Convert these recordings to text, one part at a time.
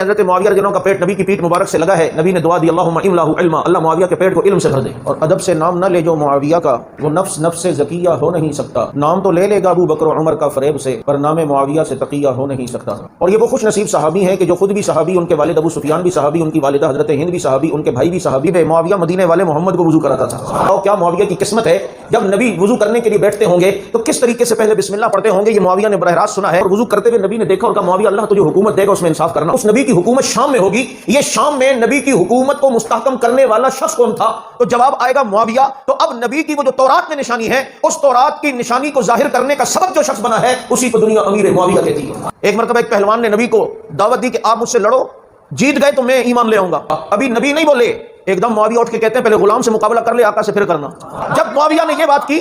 حضرت معاویہ رضی اللہ عنہ کا پیٹ نبی کی پیٹ مبارک سے لگا ہے. نبی نے دعا دی اللہم املہ علما، اللہ معاویہ کے پیٹ کو علم سے بھر دے. اور ادب سے نام نہ لے جو معاویہ کا، وہ نفس زکیہ ہو نہیں سکتا. نام تو لے لے گا ابو بکر و عمر کا فریب سے، پر نام معاویہ سے تقیہ ہو نہیں سکتا. اور یہ وہ خوش نصیب صحابی ہیں کہ جو خود بھی صحابی، ان کے والد ابو سفیان بھی صحابی، ان کی والدہ حضرت ہند بھی صحابی، ان کے بھائی بھی صحابی. معاویہ مدینے والے محمد کو وضو کراتا تھا. اور کیا معاویہ کی قسمت ہے، جب نبی وضو کرنے کے لیے بیٹھتے ہوں گے تو کس طریقے سے پہلے بسم اللہ پڑھتے ہوں گے. یہ معاویہ نے براہ راست سنا ہے. اور وضو کرتے ہوئے نبی نے دیکھا اور کہا معاویہ اللہ تجھے حکومت دے گا، اس میں انصاف کرنا. اس نبی کی حکومت شام میں ہوگی. یہ شام میں نبی کی حکومت کو مستحکم کرنے والا شخص کون تھا؟ تو جواب آئے گا معاویہ. تو اب نبی کی وہ جو تورات میں نشانی ہے، اس تورات کی نشانی کو ظاہر کرنے کا سبب جو شخص بنا ہے، اسی کو دنیا امیر معاویہ کہتی ہے. ایک مرتبہ ایک پہلوان نے نبی کو دعوت دی کہ آپ مجھ سے لڑو، جیت گئے تو میں ایمان لے آؤں گا. ابھی نبی نہیں بولے، ایک دم معاویہ اٹھ کے کہتے ہیں پہلے غلام سے مقابلہ کر لے، آقا سے پھر کرنا. جب معاویہ نے یہ بات کی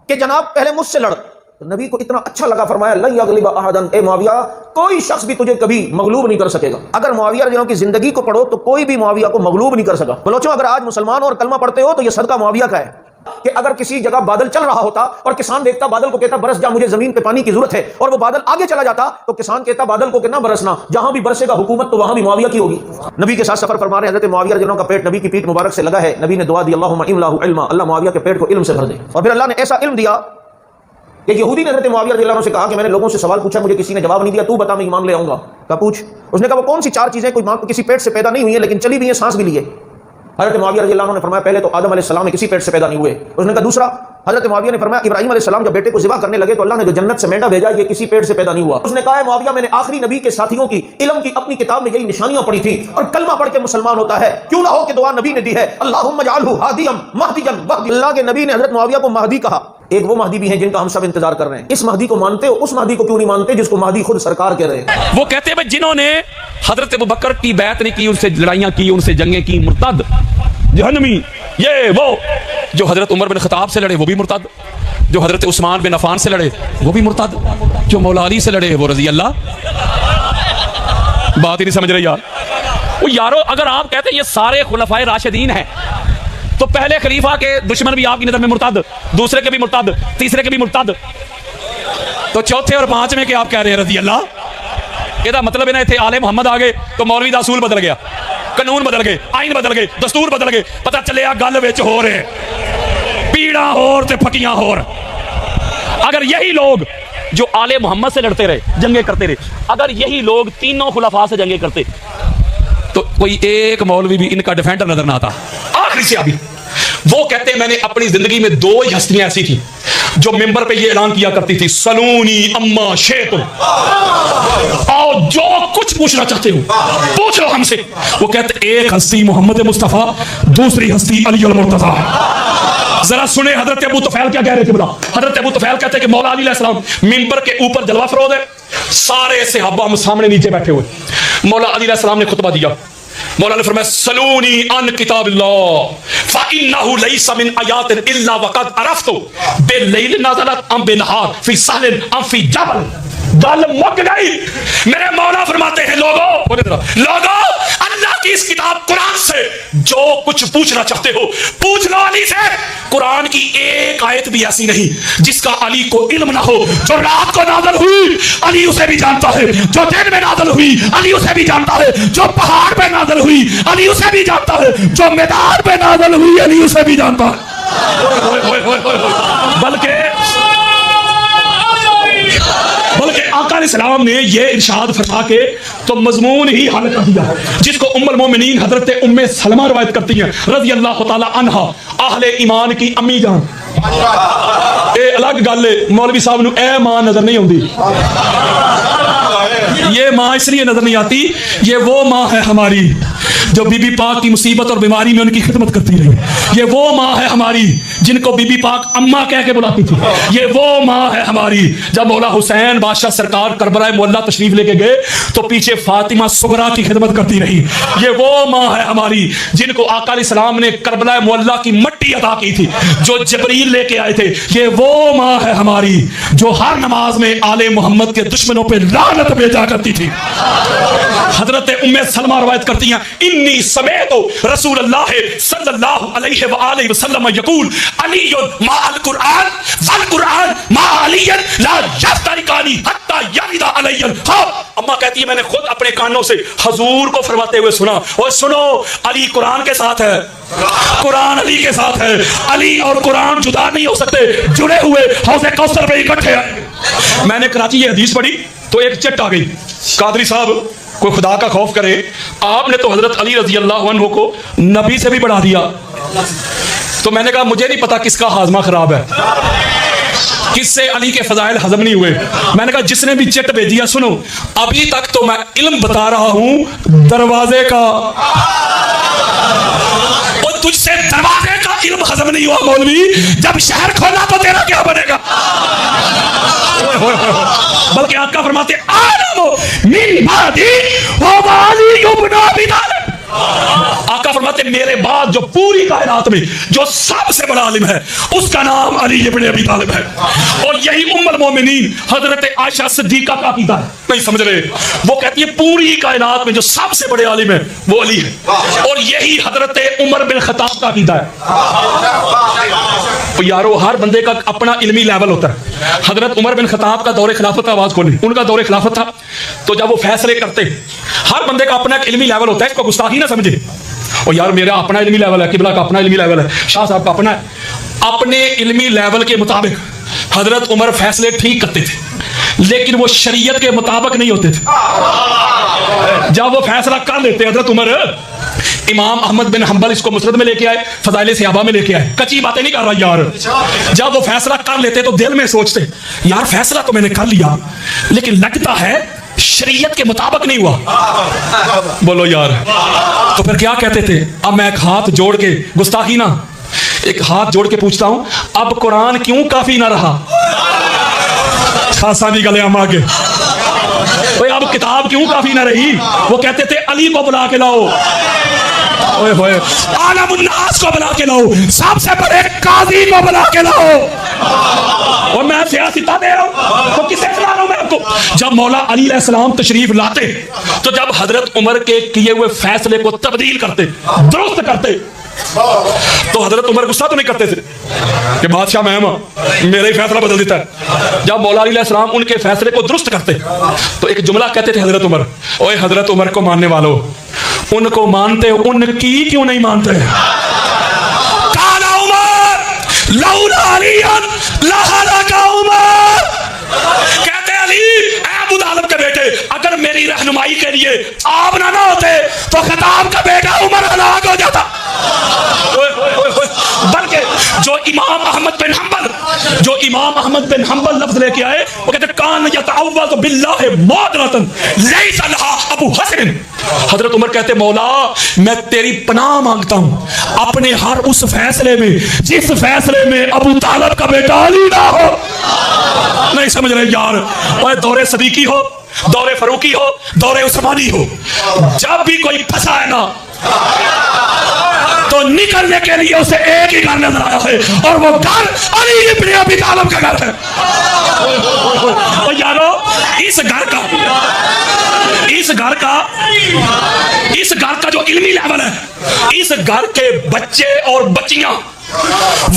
کہ جناب پہلے مجھ سے لڑ، تو نبی کو اتنا اچھا لگا، فرمایا لن یغلب احدا، اے معاویہ کوئی شخص بھی تجھے کبھی مغلوب نہیں کر سکے گا. اگر معاویہ رضی اللہ عنہ کی زندگی کو پڑھو تو کوئی بھی معاویہ کو مغلوب نہیں کر سکا. بلوچوں اگر آج مسلمان ہو اور کلمہ پڑھتے ہو تو یہ صدقہ معاویہ کا ہے کہ اگر کسی جگہ بادل چل رہا ہوتا اور کسان دیکھتا بادل کو کہتا برس جا، مجھے زمین پہ پانی کی ضرورت ہے، اور وہ بادل آگے چلا جاتا تو کسان کہتا بادل کو کہنا برسنا، جہاں بھی برسے گا حکومت تو وہاں بھی معاویہ کی ہوگی. نبی کے ساتھ سفر فرما رہے حضرت معاویہ رضی اللہ عنہ کا پیٹ نبی کی پیٹ مبارک سے لگا ہے. نبی نے دعا دی اللہم املہ علما، اللہ معاویہ کے پیٹ کو علم سے بھر دے. اور پھر اللہ نے ایسا علم دیا کہ یہودی نے حضرت معاویہ رضی اللہ عنہ سے کہا کہ میں نے لوگوں سے سوال پوچھا، مجھے کسی نے جواب نہیں دیا، تو بتا میں ایمان لے آؤں گا. کہا پوچھ. اس نے کہا وہ کون سی چار چیزیں کوئی ماں کسی پیٹ سے پیدا نہیں ہوئی ہیں لیکن چلی بھی ہیں، سانس بھی لی ہے. حضرت معاویہ رضی اللہ عنہ نے فرمایا پہلے تو آدم علیہ السلام کسی پیٹ سے پیدا نہیں ہوئے. اس نے کہا دوسرا. حضرت معاویہ نے فرمایا ابراہیم علیہ السلام جب بیٹے کو ذبح کرنے لگے تو اللہ نے جو جنت سے مینڈا بھیجا یہ کسی پیٹ سے پیدا نہیں ہوا. اس نے کہا ہے معاویہ میں نے آخری نبی کے ساتھیوں کی علم کی اپنی کتاب میں یہی نشانیاں پڑھی تھی، اور کلمہ پڑھ کے مسلمان ہوتا ہے. کیوں نہ ہو کہ دعا نبی نے دی ہے اللہم اجعلہ ہادیا مہدیا واہدی. اللہ کے نبی نے حضرت معاویہ کو مہدی کہا. ایک وہ مہدی بھی ہیں جن کا ہم سب انتظار کر رہے ہیں. اس مہدی کو مانتے ہو؟ اس مہدی کو کیوں نہیں مانتے جس کو مہدی خود سرکار کہہ رہے ہیں؟ وہ کہتے ہیں جنہوں نے حضرت ابوبکر کی بیعت نہیں کی، ان سے لڑائیاں کی، ان سے جنگیں کی، مرتد جہنمی. یہ وہ جو حضرت عمر بن خطاب سے لڑے وہ بھی مرتد، جو حضرت عثمان بن عفان سے لڑے وہ بھی مرتد، جو مولا علی سے لڑے وہ رضی اللہ. بات ہی نہیں سمجھ رہے یار. وہ یارو اگر آپ کہتے ہیں یہ سارے خلفائے راشدین ہیں تو پہلے خلیفہ کے دشمن بھی آپ کی نظر میں مرتد، دوسرے کے بھی مرتد، تیسرے کے بھی مرتد، تو چوتھے اور پانچویں کے آپ کہہ رہے ہیں رضی اللہ. یہ مطلب ہے نا تھے آل محمد آ گئے تو مولوی دا اصول بدل گیا، قانون بدل گئے، آئین بدل گئے، دستور بدل گئے، پتہ چلے گل وچ ہو رہے پیڑاں ہور تے پھکیاں ہور. اگر یہی لوگ جو آل محمد سے لڑتے رہے، جنگیں کرتے رہے، اگر یہی لوگ تینوں خلفاء سے جنگیں کرتے تو کوئی ایک مولوی بھی ان کا ڈیفینڈر نظر نہ آتا. آخری سے ابھی وہ کہتے ہیں میں نے اپنی زندگی میں دو ہی ہستیاں ایسی تھیں جو ممبر پہ یہ اعلان کیا کرتی تھی سلونی اما شیخ، آؤ جو کچھ پوچھنا چاہتے ہو پوچھ لو ہم سے. وہ کہتے ایک ہستی محمد مصطفیٰ، دوسری ہستی علی المرتضیٰ. ذرا سنیں حضرت ابو طفیل کیا کہہ رہے تھے. بلا حضرت ابو طفیل کہتے ہیں کہ مولا علی علیہ السلام ممبر کے اوپر جلوہ فروز ہے، سارے صحابہ ہم سامنے نیچے بیٹھے ہوئے. مولا علی علیہ السلام نے خطبہ دیا. مولا نے فرمایا سلونی عن کتاب اللہ فإنہ لیس من آیات الا وقد عرفت باللیل نازلت ام بنہار فی سہل ام فی جبل. گل مک گئی. میرے مولا فرماتے ہیں لوگو اللہ کی اس کتاب قرآن سے جو کچھ پوچھنا چاہتے ہو پوچھ لو علی سے. قرآن کی ایک آیت بھی ایسی نہیں جس کا علی کو علم نہ ہو. جو رات کو نازل ہوئی علی اسے بھی جانتا ہے، جو دن میں نازل ہوئی علی اسے بھی جانتا ہے، جو پہاڑ پہ نازل ہوئی علی اسے بھی جانتا ہے، جو میدان پہ نازل ہوئی علی اسے بھی جانتا ہے. بلکہ آقا علیہ السلام نے یہ ارشاد فرما کے تو مضمون ہی حل کر دیا، جس کو ام المومنین حضرت ام سلمہ روایت کرتی ہیں رضی اللہ تعالی عنہا، اہل ایمان کی امی جان. اے الگ گل ہے مولوی صاحب نو اے ماں نظر نہیں ہوندی، یہ ماں اس لیے نظر نہیں آتی، یہ وہ ماں ہے ہماری جو بی بی پاک کی مصیبت اور بیماری میں ان کی خدمت کرتی رہی. یہ وہ ماں ہے ہماری جن کو بی بی پاک اماں کہہ کے بلاتی تھی. یہ وہ ماں ہے ہماری جب مولا حسین بادشاہ سرکار کربلا معلیٰ تشریف لے کے گئے تو پیچھے فاطمہ صغریٰ کی خدمت کرتی رہی. یہ وہ ماں ہے ہماری جن کو آقا علیہ السلام نے کربلا معلیٰ کی مٹی عطا کی تھی جو جبریل لے کے آئے تھے. یہ وہ ماں ہے ہماری جو ہر نماز میں آل محمد کے دشمنوں پہ لعنت بھیجا کرتی تھی. حضرت ام سلمہ روایت کرتی ہیں انی سمیت رسول اللہ صلی اللہ علیہ وآلہ وسلم یقول، علی ما القرآن والقرآن ما علی لا یفترقانی حتی یرد علی الخوف. اما کہتی ہے میں نے خود اپنے کانوں سے حضور کو فرماتے ہوئے سنا. اور سنو علی قرآن کے ساتھ ہے, قرآن علی کے ساتھ ہے, علی اور قرآن جدا نہیں ہو سکتے, جڑے ہوئے حوض کوثر پہ اکٹھے ہیں. میں نے کراچی یہ حدیث پڑھی تو ایک چٹ آ گئی, قادری صاحب کوئی خدا کا خوف کرے, آپ نے تو حضرت علی رضی اللہ عنہ کو نبی سے بھی بڑھا دیا. تو میں نے کہا مجھے نہیں پتا کس کا ہاضمہ خراب ہے, کس سے علی کے فضائل ہضم نہیں ہوئے. میں نے کہا جس نے بھی چٹ بھیجی ہے سنو, ابھی تک تو میں علم بتا رہا ہوں دروازے کا, اور تجھ سے دروازے کا علم ہضم نہیں ہوا مولوی, جب شہر کھولا تو تیرا کیا بنے گا. بلکہ آقا فرماتے عالم من بعدی وعلی ابن ابی طالب. آقا فرماتے میرے بعد جو پوری کائنات میں جو سب سے بڑا عالم ہے اس کا نام علی ابن ابی طالب ہے. اور یہی ام المومنین حضرت عائشہ صدیقہ کا عقیدہ ہے. نہیں سمجھ رہے, وہ کہتی ہے پوری کائنات میں جو سب سے بڑے عالم ہے وہ علی ہے. اور یہی حضرت عمر بن خطاب کا عقیدہ ہے. یارو ہر بندے کا اپنا علمی لیول ہوتا ہے. حضرت عمر بن خطاب کا دور خلافت, آواز کھولی, ان کا دور خلافت تھا, تو جب وہ فیصلے کرتے ہر بندے کا اپنا ایک علمی لیول ہوتا ہے, اس کو گستاخی نہ سمجھے. اور یار میرا اپنا علمی لیول ہے, قبلہ کا اپنا علمی لیول ہے, شاہ صاحب کا اپنا ہے. اپنے علمی لیول کے مطابق حضرت عمر فیصلے ٹھیک کرتے تھے, لیکن وہ شریعت کے مطابق نہیں ہوتے تھے. جب وہ فیصلہ کر لیتے حضرت عمر, امام احمد بن حنبل اس کو مسند میں لے کے آئے, فضائل صحابہ میں لے کے آئے, کچی باتیں نہیں کر رہا یار. جب وہ فیصلہ کر لیتے تو دل میں سوچتے یار فیصلہ تو میں نے کر لیا لیکن لگتا ہے شریعت کے مطابق نہیں ہوا. بولو یار, تو پھر کیا کہتے تھے؟ اب میں ایک ہاتھ جوڑ کے, گستاخی نہ, ایک ہاتھ جوڑ کے پوچھتا ہوں, اب قرآن کیوں کافی نہ رہا؟ خاصا بھی گلے ہم آگے, اب کتاب کیوں کافی نہ رہی؟ وہ کہتے تھے علی کو بلا کے لاؤ, عالم الناس کو بلا کے لاؤ, سب سے بڑے قاضی کو بلا کے لاؤ. اور میں سیاستہ دے رہا ہوں تو کسے کھلا رہا ہوں میں آپ کو؟ جب مولا علی علیہ السلام تشریف لاتے تو جب حضرت عمر کے کیے ہوئے فیصلے کو تبدیل کرتے, درست کرتے, تو حضرت عمر غصہ تو نہیں کرتے تھے کہ بادشاہ میں میرا ہی فیصلہ بدل دیتا ہے. جب مولا علی علیہ السلام ان کے فیصلے کو درست کرتے تو ایک جملہ کہتے تھے حضرت عمر, اوے حضرت عمر کو ماننے والوں, ان کو مانتے ان کی کیوں نہیں مانتے؟ کالا عمر لولا علی لہلک عمر. کہتے علی اے ابو طالب کے بیٹے, اگر میری رہنمائی کے لیے آپ نہ ہوتے تو خطاب کا بیٹا عمر ہلاک ہو جاتا. بلکہ جو امام احمد بن حنبل لفظ لے کے آئے, وہ کہتے کان یتعوذ باللہ مادرتن لیس لہا ابو حسن. حضرت عمر کہتے مولا میں تیری پناہ مانگتا ہوں اپنے ہر اس فیصلے میں جس فیصلے میں ابو طالب کا بیٹا علی نہ ہو. نہیں سمجھ رہے یار, اور دور صدیقی ہو, دور فاروقی ہو, دور عثمانی ہو, جب بھی کوئی پھنسا ہے نا تو نکلنے کے لیے اسے ایک ہی گھر نظر آیا ہے, اور وہ گھر علی ابن ابی طالب کا گھر ہے. اور یارو اس گھر کا جو علمی لیول ہے, اس گھر کے بچے اور بچیاں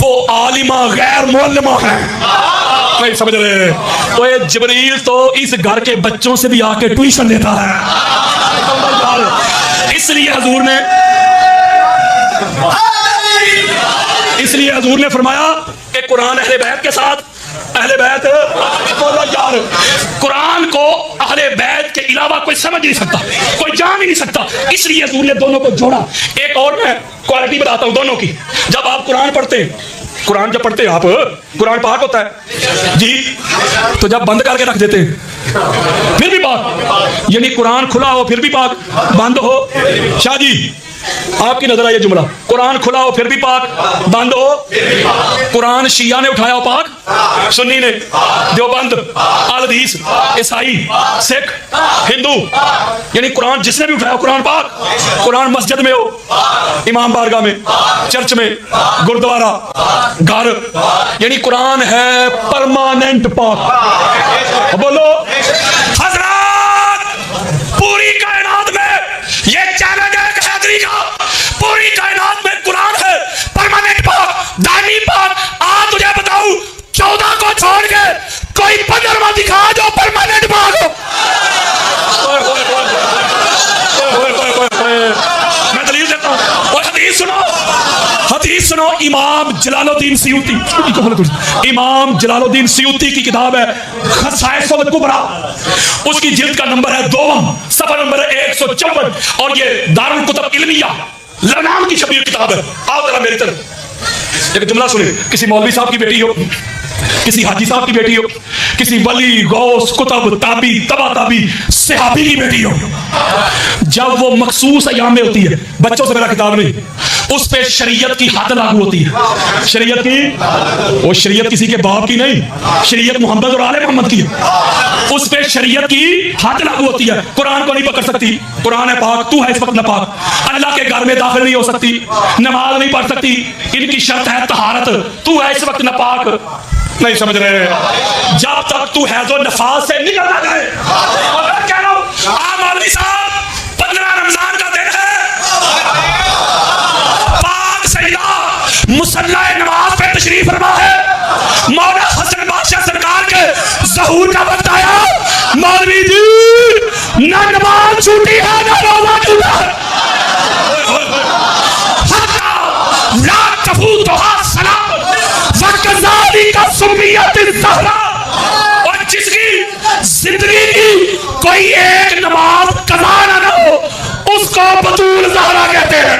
وہ عالمہ غیر معلمہ ہیں. نہیں سمجھ رہے, تو جبریل تو اس گھر کے بچوں سے بھی آ کے ٹیوشن دیتا ہے. اس لیے حضور نے فرمایا کہ قرآن اہل بیت کے ساتھ, اہل بیت یار, قرآن کو اہل بیت کے علاوہ کوئی سمجھ نہیں سکتا, کوئی جان ہی نہیں سکتا. اس لیے حضور نے دونوں کو جوڑا. ایک اور میں کوالٹی بتاتا ہوں دونوں کی. جب آپ قرآن پڑھتے, قرآن جب پڑھتے آپ, قرآن پاک ہوتا ہے جی, تو جب بند کر کے رکھ دیتے پھر بھی پاک, یعنی قرآن کھلا ہو پھر بھی پاک, بند ہو. شاہ جی آپ کی نظر آئے جملہ, قرآن کھلا ہو پھر بھی پاک, بند ہو. قرآن شیعہ نے اٹھایا ہو پاک, سنی نے, دیوبند, اہل حدیث, عیسائی, سکھ, ہندو, یعنی قرآن جس نے بھی اٹھایا قرآن پاک. قرآن مسجد میں ہو, امام بارگاہ میں, چرچ میں, گردوارہ, گھر, یعنی قرآن ہے پرماننٹ پاک. بولو حضرات, پوری کائنات میں یہ چیلنج ہے پوری کائنات میں قرآن ہے پرماننٹ پاک, دائمی پاک, حدیث سنو، امام جلال الدین سیوطی، امام جلال الدین سیوطی کی کتاب ہے خصائص الکبریٰ، اس کی جلد کا نمبر ہے 2، صفحہ نمبر 154، اور یہ دارالکتب علمیہ لبنان کی شبیر کتاب ہے۔ آؤ ذرا میری طرف، ایک جملہ سنیں، کسی مولوی صاحب کی بیٹی ہو، کسی حاجی صاحب کی بیٹی ہو، کسی ولی غوث کتب تابی تبا تابی صحابی کی بیٹی ہو، جب وہ مخصوص ایام میں ہوتی ہے، بچوں سے میرا خطاب نہیں، اس پہ شریعت کی حد لاگو ہوتی ہے، شریعت کی، وہ شریعت کسی کے باپ کی نہیں، شریعت محمد اور آل محمد کی ہے، اس پہ شریعت کی حد لاگو ہوتی ہے۔ قرآن کو نہیں پکڑ سکتی، قرآن ہے پاک، تو ہے اس وقت ناپاک، اللہ کے گھر میں داخل نہیں ہو سکتی، نماز نہیں پڑھ سکتی، ان کی شرط ہے طہارت، تو ہے اس وقت ناپاک، نہیں سمجھ رہے ہیں؟ جب تک تو حیض و نفاس سے نکل نہ جائے، اور میں کہہ رہا ہوں مولوی صاحب 15 رمضان کا دن ہے، پاک سیدہ مصلی نماز پہ تشریف فرما ہے، مولا حسن بادشاہ سرکار کے ظہور کا وقت آیا، مولوی جی نہ نماز چھوٹی ہے نہ روزہ چھوٹا ہے، لا تفوتها صلاۃ وکذالک سمیت الزہراء، اور جس کی زندگی کی کوئی ایک نماز قضا نہ ہو اس کو بطول زہرا کہتے ہیں۔